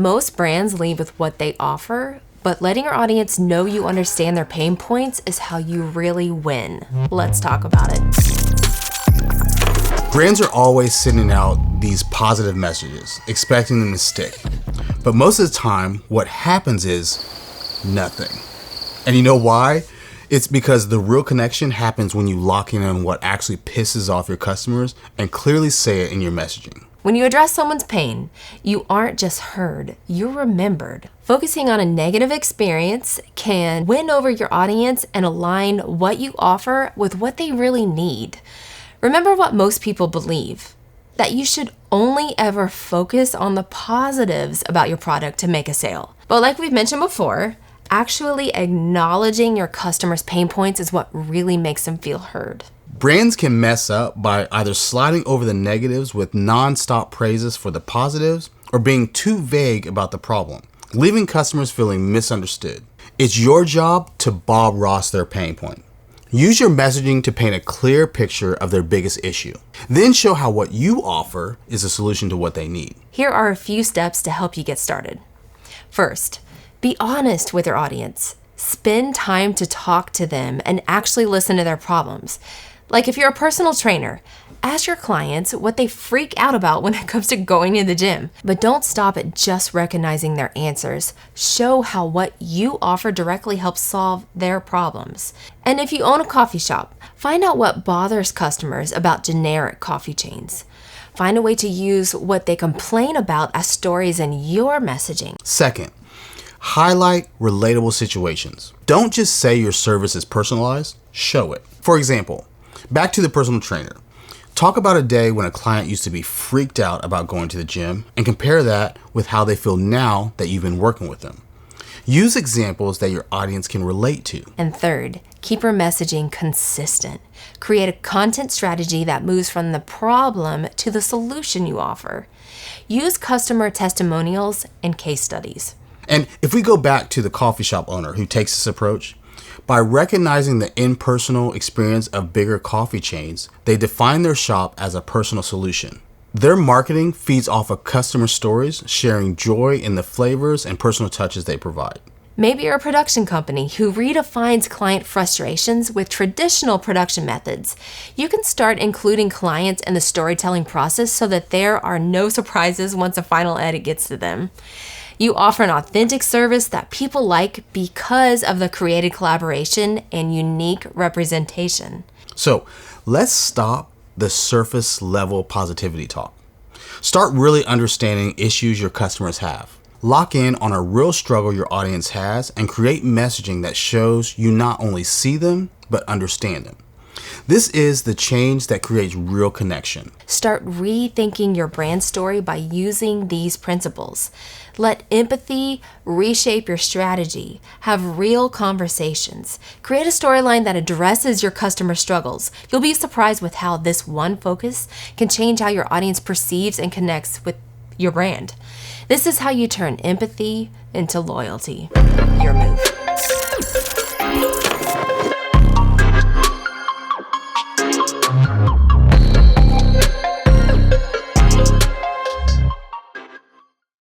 Most brands lead with what they offer, but letting your audience know you understand their pain points is how you really win. Let's talk about it. Brands are always sending out these positive messages, expecting them to stick. But most of the time, what happens is nothing. And you know why? It's because the real connection happens when you lock in on what actually pisses off your customers and clearly say it in your messaging. When you address someone's pain, you aren't just heard, you're remembered. Focusing on a negative experience can win over your audience and align what you offer with what they really need. Remember what most people believe, that you should only ever focus on the positives about your product to make a sale. But like we've mentioned before, actually acknowledging your customers' pain points is what really makes them feel heard. Brands can mess up by either sliding over the negatives with non-stop praises for the positives or being too vague about the problem, leaving customers feeling misunderstood. It's your job to Bob Ross their pain point. Use your messaging to paint a clear picture of their biggest issue. Then show how what you offer is a solution to what they need. Here are a few steps to help you get started. First, be honest with your audience. Spend time to talk to them and actually listen to their problems. Like if you're a personal trainer, ask your clients what they freak out about when it comes to going to the gym. But don't stop at just recognizing their answers. Show how what you offer directly helps solve their problems. And if you own a coffee shop, find out what bothers customers about generic coffee chains. Find a way to use what they complain about as stories in your messaging. Second, highlight relatable situations. Don't just say your service is personalized, show it. For example, back to the personal trainer. Talk about a day when a client used to be freaked out about going to the gym and compare that with how they feel now that you've been working with them. Use examples that your audience can relate to. And third, keep your messaging consistent. Create a content strategy that moves from the problem to the solution you offer. Use customer testimonials and case studies. And if we go back to the coffee shop owner who takes this approach, by recognizing the impersonal experience of bigger coffee chains, they define their shop as a personal solution. Their marketing feeds off of customer stories, sharing joy in the flavors and personal touches they provide. Maybe you're a production company who redefines client frustrations with traditional production methods. You can start including clients in the storytelling process so that there are no surprises once a final edit gets to them. You offer an authentic service that people like because of the creative collaboration and unique representation. So let's stop the surface level positivity talk. Start really understanding issues your customers have. Lock in on a real struggle your audience has and create messaging that shows you not only see them, but understand them. This is the change that creates real connection. Start rethinking your brand story by using these principles. Let empathy reshape your strategy. Have real conversations. Create a storyline that addresses your customer struggles. You'll be surprised with how this one focus can change how your audience perceives and connects with your brand. This is how you turn empathy into loyalty. Your move.